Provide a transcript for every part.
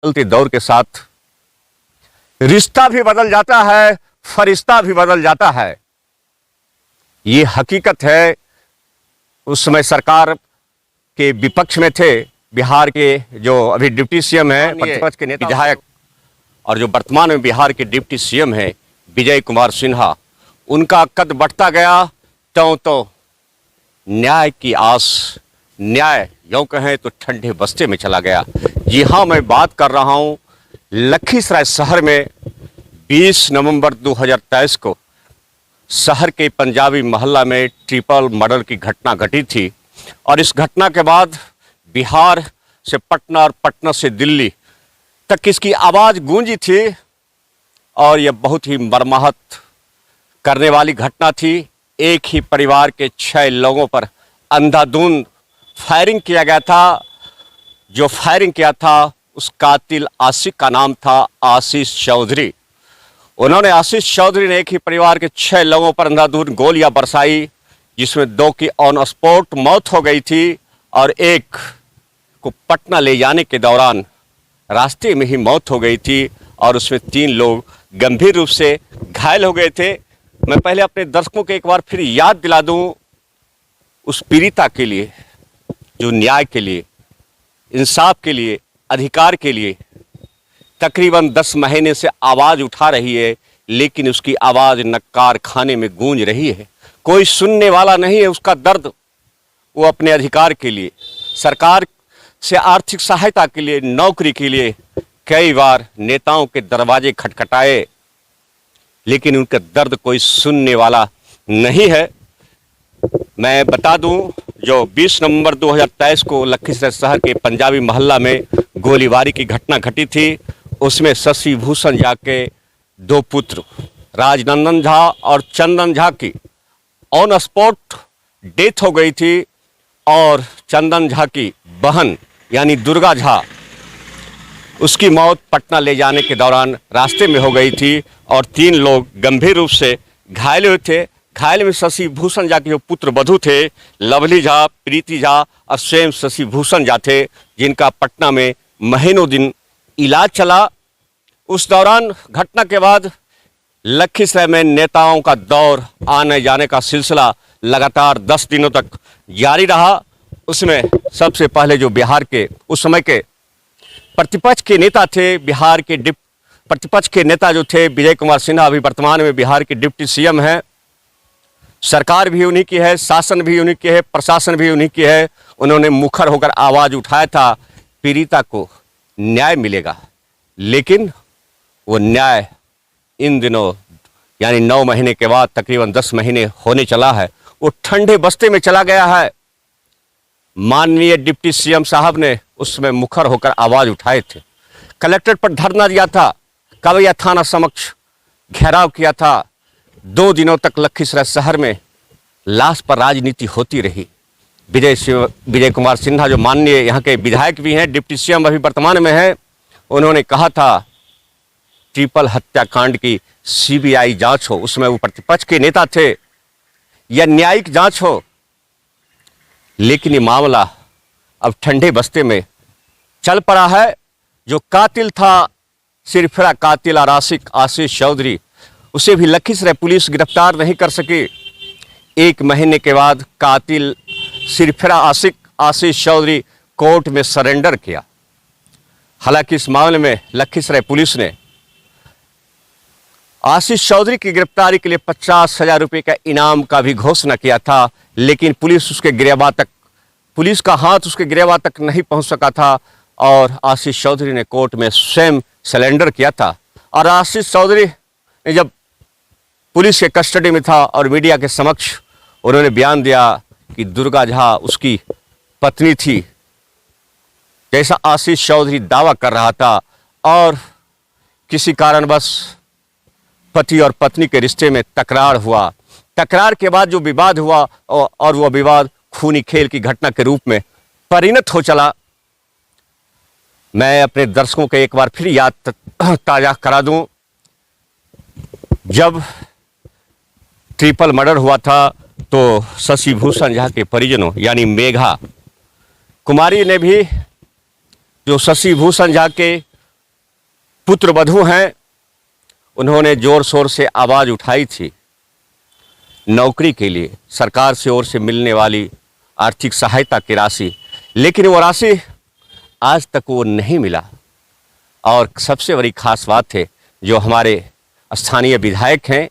बदलते दौर के साथ रिश्ता भी बदल जाता है, फरिश्ता भी बदल जाता है। ये हकीकत है। उस समय सरकार के विपक्ष में थे बिहार के जो अभी डिप्टी सीएम है, प्रतिपक्ष के नेता विधायक, और जो वर्तमान में बिहार के डिप्टी सीएम है विजय कुमार सिन्हा। उनका कद बढ़ता गया तो न्याय की आस, न्याय यूं कहें तो ठंडे बस्ते में चला गया। जी हाँ, मैं बात कर रहा हूं लखीसराय शहर में 20 नवंबर 2023 को शहर के पंजाबी मोहल्ला में ट्रिपल मर्डर की घटना घटी थी। और इस घटना के बाद बिहार से पटना और पटना से दिल्ली तक इसकी आवाज़ गूंजी थी। और यह बहुत ही मर्माहत करने वाली घटना थी। एक ही परिवार के 6 लोगों पर अंधाधुंध फायरिंग किया गया था। जो फायरिंग किया था उस कातिल आशिक का नाम था आशीष चौधरी। उन्होंने आशीष चौधरी ने एक ही परिवार के 6 लोगों पर अंधाधुंध गोलियां बरसाई, जिसमें 2 की ऑन स्पॉट मौत हो गई थी और एक को पटना ले जाने के दौरान रास्ते में ही मौत हो गई थी। और उसमें 3 लोग गंभीर रूप से घायल हो गए थे। मैं पहले अपने दर्शकों को एक बार फिर याद दिला दूं उस पीड़िता के लिए जो न्याय के लिए, इंसाफ के लिए, अधिकार के लिए तकरीबन 10 महीने से आवाज़ उठा रही है, लेकिन उसकी आवाज़ नक्कार खाने में गूंज रही है। कोई सुनने वाला नहीं है उसका दर्द। वो अपने अधिकार के लिए, सरकार से आर्थिक सहायता के लिए, नौकरी के लिए कई बार नेताओं के दरवाजे खटखटाए, लेकिन उनका दर्द कोई सुनने वाला नहीं है। मैं बता दूं, जो 20 नवंबर 2023 को लखीसराय शहर के पंजाबी मोहल्ला में गोलीबारी की घटना घटी थी, उसमें शशि भूषण झा के 2 पुत्र राजनंदन झा और चंदन झा की ऑन स्पॉट डेथ हो गई थी। और चंदन झा की बहन यानी दुर्गा झा, उसकी मौत पटना ले जाने के दौरान रास्ते में हो गई थी। और 3 लोग गंभीर रूप से घायल हुए थे। घायल में शशि भूषण झा के जो पुत्र वधू थे, लवली झा, प्रीति झा और स्वयं शशि भूषण झा थे, जिनका पटना में महीनों दिन इलाज चला। उस दौरान घटना के बाद लखीसराय में नेताओं का दौर आने जाने का सिलसिला लगातार 10 दिनों तक जारी रहा। उसमें सबसे पहले जो बिहार के उस समय के प्रतिपक्ष के नेता थे, बिहार के प्रतिपक्ष के नेता जो थे विजय कुमार सिन्हा, अभी वर्तमान में बिहार के डिप्टी सीएम हैं। सरकार भी उन्हीं की है, शासन भी उन्हीं की है, प्रशासन भी उन्हीं की है। उन्होंने मुखर होकर आवाज़ उठाया था पीड़िता को न्याय मिलेगा, लेकिन वो न्याय इन दिनों यानी 9 महीने के बाद तकरीबन 10 महीने होने चला है, वो ठंडे बस्ते में चला गया है। माननीय डिप्टी सीएम साहब ने उसमें मुखर होकर आवाज़ उठाए थे, कलेक्ट्रेट पर धरना दिया था, कवैया थाना समक्ष घेराव किया था। 2 दिनों तक लखीसराय शहर में लाश पर राजनीति होती रही। विजय कुमार सिन्हा जो माननीय यहाँ के विधायक भी हैं, डिप्टी सीएम अभी वर्तमान में है, उन्होंने कहा था ट्रिपल हत्याकांड की सीबीआई जांच हो। उसमें वो प्रतिपक्ष के नेता थे, या न्यायिक जांच हो। लेकिन ये मामला अब ठंडे बस्ते में चल पड़ा है। जो कातिल था, सिरफिरा कातिल और आशिक आशीष चौधरी, उसे भी लखीसराय पुलिस गिरफ्तार नहीं कर सकी। 1 महीने के बाद कातिल सिरफिरा आशिक आशीष चौधरी कोर्ट में सरेंडर किया। हालांकि इस मामले में लखीसराय पुलिस ने आशीष चौधरी की गिरफ्तारी के लिए 50,000 रुपये का इनाम का भी घोषणा किया था, लेकिन पुलिस का हाथ उसके गिरेबान तक नहीं पहुंच सका था। और आशीष चौधरी ने कोर्ट में स्वयं सरेंडर किया था। और आशीष चौधरी ने जब पुलिस के कस्टडी में था और मीडिया के समक्ष उन्होंने बयान दिया कि दुर्गा झा उसकी पत्नी थी, जैसा आशीष चौधरी दावा कर रहा था। और किसी कारणवश पति और पत्नी के रिश्ते में तकरार हुआ। तकरार के बाद जो विवाद हुआ और वह विवाद खूनी खेल की घटना के रूप में परिणत हो चला। मैं अपने दर्शकों को एक बार फिर याद ताजा करा दूं, जब ट्रिपल मर्डर हुआ था तो शशि भूषण झा के परिजनों यानी मेघा कुमारी ने भी, जो शशि भूषण झा के पुत्रवधू हैं, उन्होंने जोर शोर से आवाज़ उठाई थी नौकरी के लिए, सरकार से ओर से मिलने वाली आर्थिक सहायता की राशि, लेकिन वो राशि आज तक वो नहीं मिला। और सबसे बड़ी खास बात है, जो हमारे स्थानीय विधायक हैं,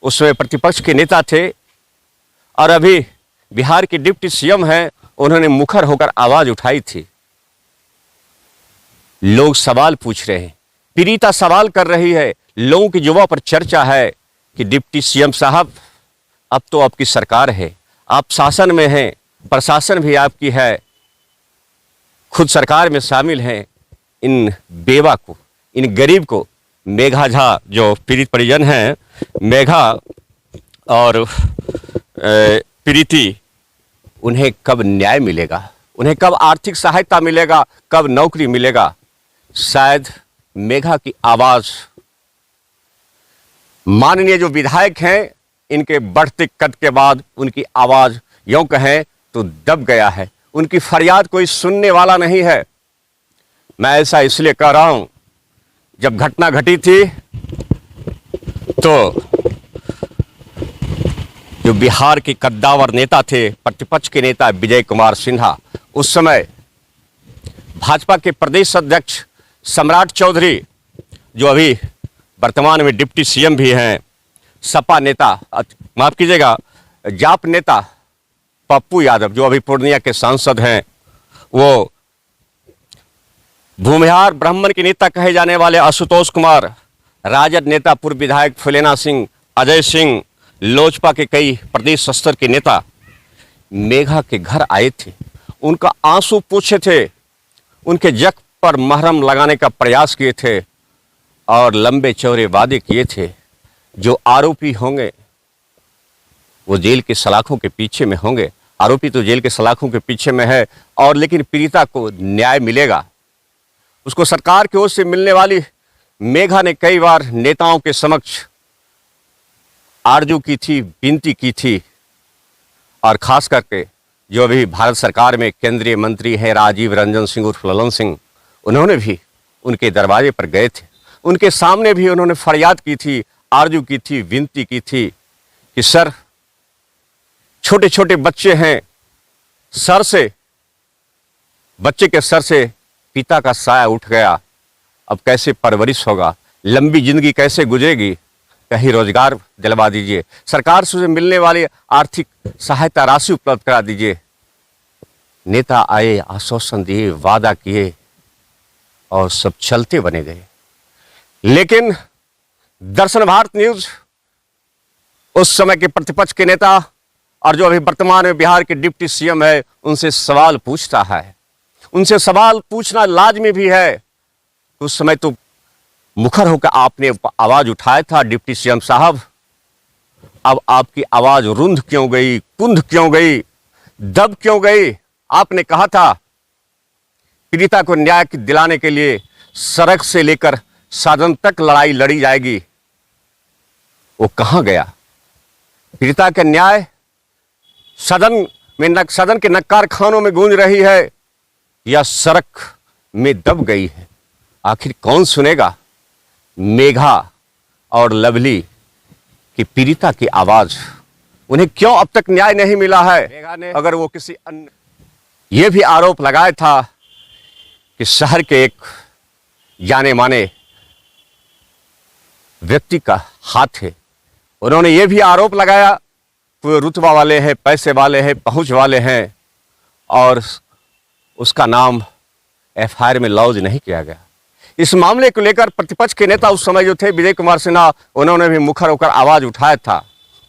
उसमें प्रतिपक्ष के नेता थे और अभी बिहार के डिप्टी सीएम हैं, उन्होंने मुखर होकर आवाज़ उठाई थी। लोग सवाल पूछ रहे हैं, पीड़िता सवाल कर रही है, लोगों की युवा पर चर्चा है कि डिप्टी सीएम साहब, अब तो आपकी सरकार है, आप शासन में हैं, प्रशासन भी आपकी है, खुद सरकार में शामिल हैं, इन बेवा को, इन गरीब को, मेघा झा जो पीड़ित परिजन हैं, मेघा और प्रीति, उन्हें कब न्याय मिलेगा, उन्हें कब आर्थिक सहायता मिलेगा, कब नौकरी मिलेगा। शायद मेघा की आवाज़ माननीय जो विधायक हैं, इनके बढ़ते कद के बाद उनकी आवाज़ यूं कहें तो दब गया है, उनकी फरियाद कोई सुनने वाला नहीं है। मैं ऐसा इसलिए कह रहा हूं, जब घटना घटी थी तो जो बिहार के कद्दावर नेता थे, प्रतिपक्ष के नेता विजय कुमार सिन्हा, उस समय भाजपा के प्रदेश अध्यक्ष सम्राट चौधरी, जो अभी वर्तमान में डिप्टी सीएम भी हैं, सपा नेता, माफ कीजिएगा, जाप नेता पप्पू यादव, जो अभी पूर्णिया के सांसद हैं, वो भूमिहार ब्राह्मण के नेता कहे जाने वाले आशुतोष कुमार, राजद नेता पूर्व विधायक फुलेना सिंह, अजय सिंह, लोजपा के कई प्रदेश स्तर के नेता मेघा के घर आए थे, उनका आंसू पूछे थे, उनके जख्म पर महरम लगाने का प्रयास किए थे और लंबे चौड़े वादे किए थे। जो आरोपी होंगे वो जेल के सलाखों के पीछे में होंगे, आरोपी तो जेल के सलाखों के पीछे में है, और लेकिन पीड़िता को न्याय मिलेगा। उसको सरकार की ओर से मिलने वाली मेघा ने कई बार नेताओं के समक्ष आरजू की थी, विनती की थी, और खास करके जो अभी भारत सरकार में केंद्रीय मंत्री है राजीव रंजन सिंह उर्फ ललन सिंह, उन्होंने भी उनके दरवाजे पर गए थे, उनके सामने भी उन्होंने फरियाद की थी, आरजू की थी, विनती की थी कि सर, छोटे छोटे बच्चे हैं, बच्चे के सर से पिता का साया उठ गया, अब कैसे परवरिश होगा, लंबी जिंदगी कैसे गुजरेगी, कहीं रोजगार दिलवा दीजिए, सरकार से मिलने वाली आर्थिक सहायता राशि उपलब्ध करा दीजिए। नेता आए, आश्वासन दिए, वादा किए और सब चलते बने गए। लेकिन दर्शन भारत न्यूज उस समय के प्रतिपक्ष के नेता और जो अभी वर्तमान में बिहार के डिप्टी सीएम है, उनसे सवाल पूछता है। उनसे सवाल पूछना लाजमी भी है। उस समय तो मुखर होकर आपने आवाज उठाया था, डिप्टी सीएम साहब, अब आपकी आवाज रुंध क्यों गई, कुंध क्यों गई, दब क्यों गई? आपने कहा था पीड़िता को न्याय दिलाने के लिए सड़क से लेकर सदन तक लड़ाई लड़ी जाएगी। वो कहां गया? पीड़िता का न्याय सदन के नक्कार खानों में गूंज रही है या सड़क में दब गई है? आखिर कौन सुनेगा मेघा और लवली की पीड़िता की आवाज? उन्हें क्यों अब तक न्याय नहीं मिला है? मेघा ने अगर वो किसी अन्य ये भी आरोप लगाया था कि शहर के एक जाने माने व्यक्ति का हाथ है। उन्होंने ये भी आरोप लगाया कि रुतबा वाले हैं, पैसे वाले हैं, पहुंच वाले हैं, और उसका नाम एफआईआर में लॉन्च नहीं किया गया। इस मामले को लेकर प्रतिपक्ष के नेता उस समय जो थे विजय कुमार सिन्हा, उन्होंने भी मुखर होकर आवाज उठाया था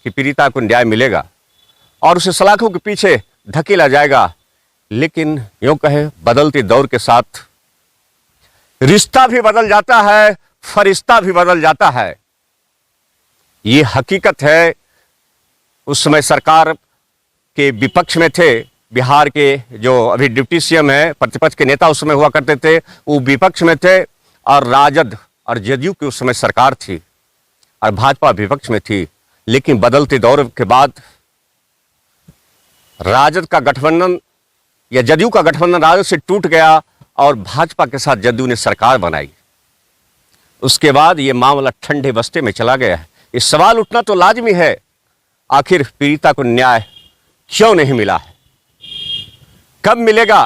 कि पीड़िता को न्याय मिलेगा और उसे सलाखों के पीछे धकेला जाएगा। लेकिन यूं कहे बदलते दौर के साथ रिश्ता भी बदल जाता है, फरिश्ता भी बदल जाता है। ये हकीकत है। उस समय सरकार के विपक्ष में थे, बिहार के जो अभी डिप्टी सीएम है, प्रतिपक्ष के नेता उस समय हुआ करते थे, वो विपक्ष में थे, और राजद और जदयू की उस समय सरकार थी और भाजपा विपक्ष में थी। लेकिन बदलते दौर के बाद राजद का गठबंधन या जदयू का गठबंधन राजद से टूट गया और भाजपा के साथ जदयू ने सरकार बनाई। उसके बाद ये मामला ठंडे बस्ते में चला गया है। ये सवाल उठना तो लाजमी है, आखिर पीड़िता को न्याय क्यों नहीं मिला है, कब मिलेगा,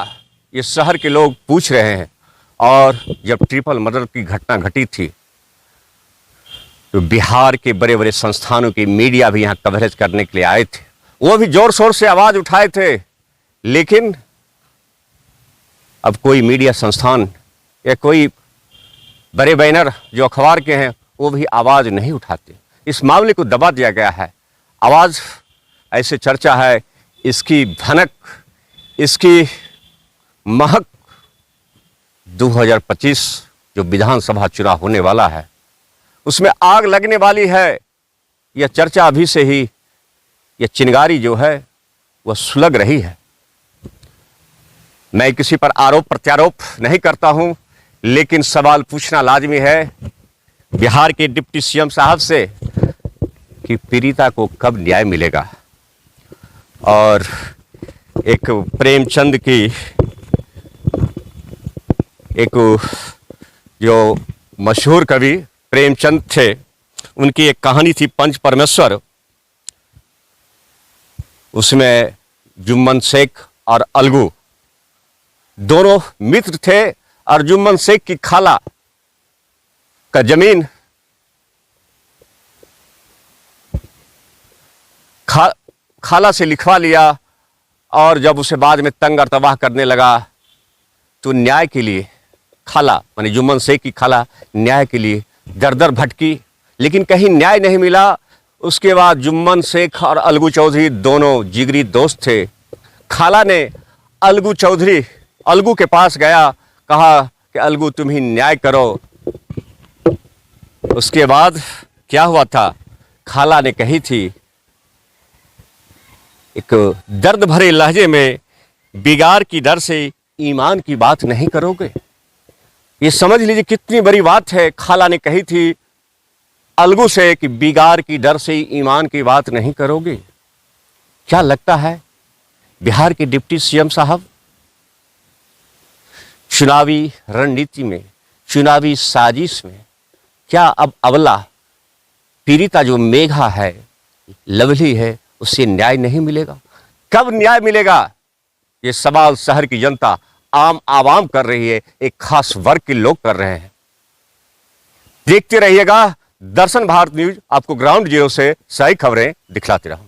ये शहर के लोग पूछ रहे हैं। और जब ट्रिपल मर्डर की घटना घटी थी तो बिहार के बड़े बड़े संस्थानों की मीडिया भी यहाँ कवरेज करने के लिए आए थे, वो भी जोर शोर से आवाज उठाए थे, लेकिन अब कोई मीडिया संस्थान या कोई बड़े बैनर जो अखबार के हैं वो भी आवाज नहीं उठाते। इस मामले को दबा दिया गया है। आवाज ऐसे चर्चा है, इसकी भनक, इसकी महक 2025 जो विधानसभा चुनाव होने वाला है उसमें आग लगने वाली है। यह चर्चा अभी से ही, यह चिंगारी जो है वह सुलग रही है। मैं किसी पर आरोप प्रत्यारोप नहीं करता हूं, लेकिन सवाल पूछना लाजमी है बिहार के डिप्टी सीएम साहब से कि पीड़िता को कब न्याय मिलेगा। और एक प्रेमचंद की एक जो मशहूर कवि प्रेमचंद थे, उनकी एक कहानी थी पंच परमेश्वर। उसमें जुम्मन शेख और अलगू दोनों मित्र थे और जुम्मन शेख की खाला का जमीन खाला से लिखवा लिया, और जब उसे बाद में तंग और तबाह करने लगा तो न्याय के लिए खाला माने जुम्मन शेख की खाला न्याय के लिए दर दर भटकी, लेकिन कहीं न्याय नहीं मिला। उसके बाद जुम्मन शेख और अलगू चौधरी दोनों जिगरी दोस्त थे। खाला ने अलगू के पास गया, कहा कि अलगू तुम ही न्याय करो। उसके बाद क्या हुआ था, खाला ने कही थी एक दर्द भरे लहजे में, बिगाड़ की डर से ईमान की बात नहीं करोगे। ये समझ लीजिए कितनी बड़ी बात है। खाला ने कही थी अलगू से कि बिगाड़ की डर से ईमान की बात नहीं करोगे। क्या लगता है बिहार के डिप्टी सीएम साहब चुनावी रणनीति में, चुनावी साजिश में क्या अब अबला पीड़िता जो मेघा है, लवली है, उससे न्याय नहीं मिलेगा? कब न्याय मिलेगा? ये सवाल शहर की जनता, आम आवाम कर रही है, एक खास वर्ग के लोग कर रहे हैं। देखते रहिएगा दर्शन भारत न्यूज, आपको ग्राउंड जीरो से सही खबरें दिखलाते रहूं।